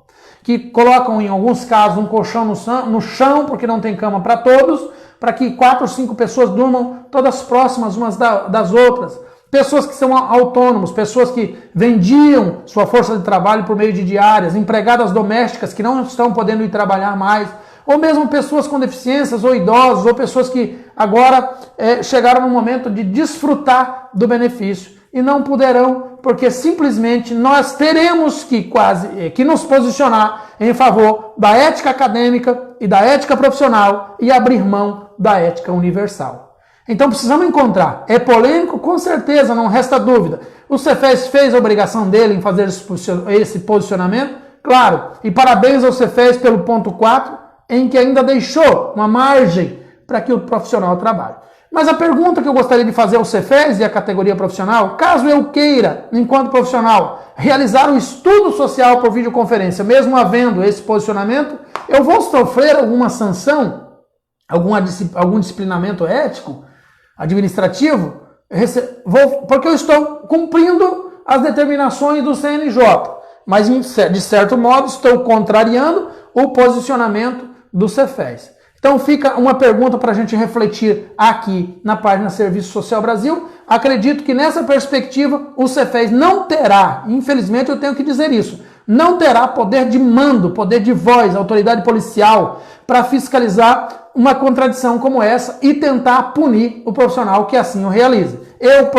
que colocam em alguns casos um colchão no chão porque não tem cama para todos, para que 4 ou 5 pessoas durmam todas próximas umas das outras. Pessoas que são autônomos, pessoas que vendiam sua força de trabalho por meio de diárias, empregadas domésticas que não estão podendo ir trabalhar mais, ou mesmo pessoas com deficiências, ou idosos, ou pessoas que agora chegaram no momento de desfrutar do benefício e não poderão, porque simplesmente nós teremos que nos posicionar em favor da ética acadêmica e da ética profissional e abrir mão da ética universal. Então precisamos encontrar. É polêmico? Com certeza, não resta dúvida. O Cefes fez a obrigação dele em fazer esse posicionamento? Claro. E parabéns ao Cefes pelo ponto 4, em que ainda deixou uma margem para que o profissional trabalhe. Mas a pergunta que eu gostaria de fazer ao Cefes e à categoria profissional, caso eu queira, enquanto profissional, realizar um estudo social por videoconferência, mesmo havendo esse posicionamento, eu vou sofrer alguma sanção, algum disciplinamento ético, administrativo, porque eu estou cumprindo as determinações do CNJ, mas de certo modo estou contrariando o posicionamento do Cefes. Então fica uma pergunta para a gente refletir aqui na página Serviço Social Brasil. Acredito que nessa perspectiva o Cefes não terá, infelizmente eu tenho que dizer isso, não terá poder de mando, poder de voz, autoridade policial para fiscalizar uma contradição como essa e tentar punir o profissional que assim o realiza. Eu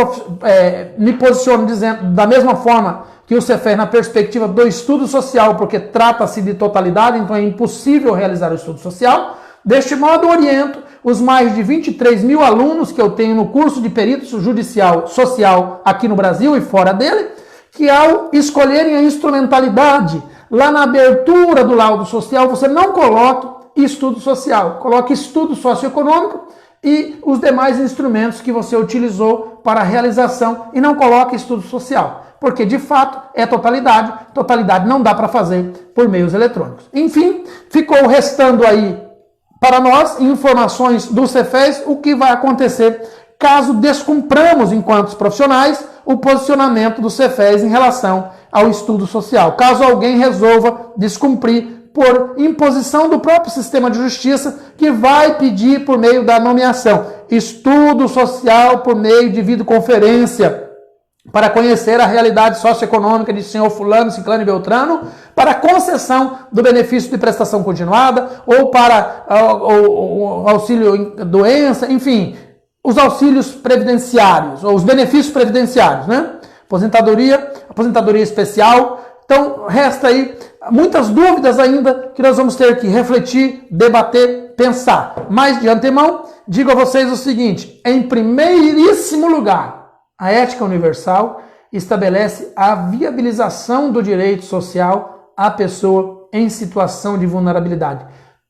me posiciono dizendo da mesma forma que o Cefes na perspectiva do estudo social, porque trata-se de totalidade, então é impossível realizar o estudo social. Deste modo, oriento os mais de 23 mil alunos que eu tenho no curso de perito judicial social aqui no Brasil e fora dele, que ao escolherem a instrumentalidade, lá na abertura do laudo social, você não coloque estudo social, coloque estudo socioeconômico e os demais instrumentos que você utilizou para a realização e não coloque estudo social, porque de fato é totalidade não dá para fazer por meios eletrônicos. Enfim, ficou restando aí para nós informações do Cefez, o que vai acontecer caso descumpramos, enquanto profissionais, o posicionamento do Cefez em relação ao estudo social. Caso alguém resolva descumprir por imposição do próprio sistema de justiça, que vai pedir por meio da nomeação estudo social por meio de videoconferência, para conhecer a realidade socioeconômica de senhor fulano, ciclano e beltrano, para concessão do benefício de prestação continuada, ou para o auxílio doença, enfim, os auxílios previdenciários, ou os benefícios previdenciários, né? Aposentadoria especial. Então, resta aí muitas dúvidas ainda que nós vamos ter que refletir, debater, pensar. Mas, de antemão, digo a vocês o seguinte: em primeiríssimo lugar, a ética universal estabelece a viabilização do direito social à pessoa em situação de vulnerabilidade,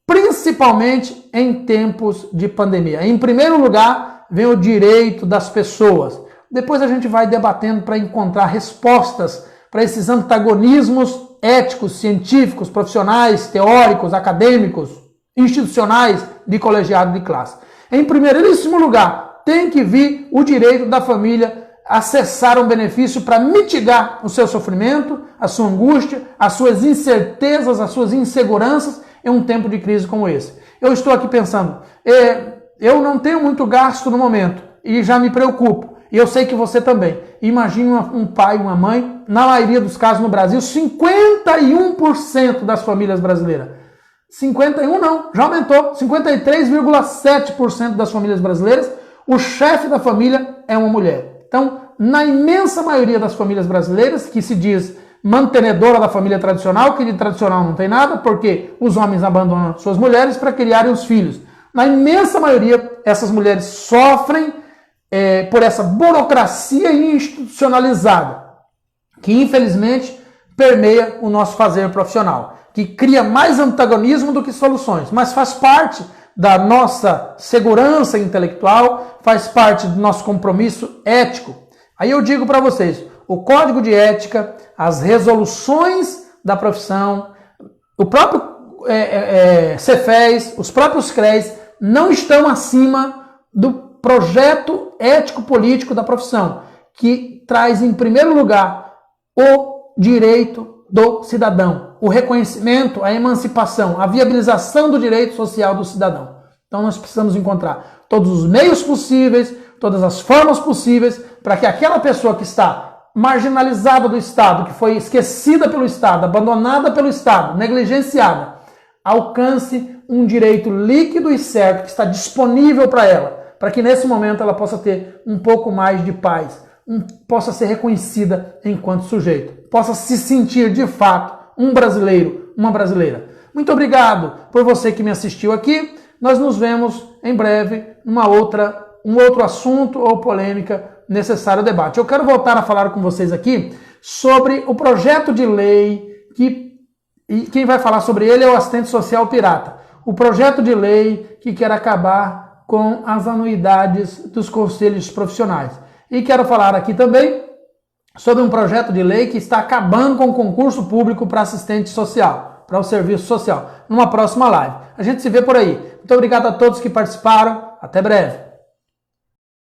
principalmente em tempos de pandemia. Em primeiro lugar, vem o direito das pessoas. Depois a gente vai debatendo para encontrar respostas para esses antagonismos éticos, científicos, profissionais, teóricos, acadêmicos, institucionais de colegiado de classe. Em primeiríssimo lugar, tem que vir o direito da família acessar um benefício para mitigar o seu sofrimento, a sua angústia, as suas incertezas, as suas inseguranças em um tempo de crise como esse. Eu estou aqui pensando, eu não tenho muito gasto no momento e já me preocupo. E eu sei que você também. Imagine um pai, uma mãe, na maioria dos casos no Brasil, 51% das famílias brasileiras. 51 não, já aumentou. 53,7% das famílias brasileiras, o chefe da família é uma mulher. Então, na imensa maioria das famílias brasileiras, que se diz mantenedora da família tradicional, que de tradicional não tem nada, porque os homens abandonam suas mulheres para criarem os filhos. Na imensa maioria, essas mulheres sofrem por essa burocracia institucionalizada, que infelizmente permeia o nosso fazer profissional, que cria mais antagonismo do que soluções, mas faz parte da nossa segurança intelectual, faz parte do nosso compromisso ético. Aí eu digo para vocês, o código de ética, as resoluções da profissão, o próprio Cefez, os próprios CREAs não estão acima do projeto ético-político da profissão, que traz em primeiro lugar o direito do cidadão, o reconhecimento, a emancipação, a viabilização do direito social do cidadão. Então nós precisamos encontrar todos os meios possíveis, todas as formas possíveis, para que aquela pessoa que está marginalizada do Estado, que foi esquecida pelo Estado, abandonada pelo Estado, negligenciada, alcance um direito líquido e certo que está disponível para ela, para que nesse momento ela possa ter um pouco mais de paz, possa ser reconhecida enquanto sujeito, possa se sentir de fato um brasileiro, uma brasileira. Muito obrigado por você que me assistiu aqui. Nós nos vemos em breve numa um outro assunto ou polêmica necessário ao debate. Eu quero voltar a falar com vocês aqui sobre o projeto de lei e quem vai falar sobre ele é o assistente social pirata. O projeto de lei que quer acabar com as anuidades dos conselhos profissionais. E quero falar aqui também sobre um projeto de lei que está acabando com o concurso público para assistente social, para o serviço social, numa próxima live. A gente se vê por aí. Muito obrigado a todos que participaram. Até breve.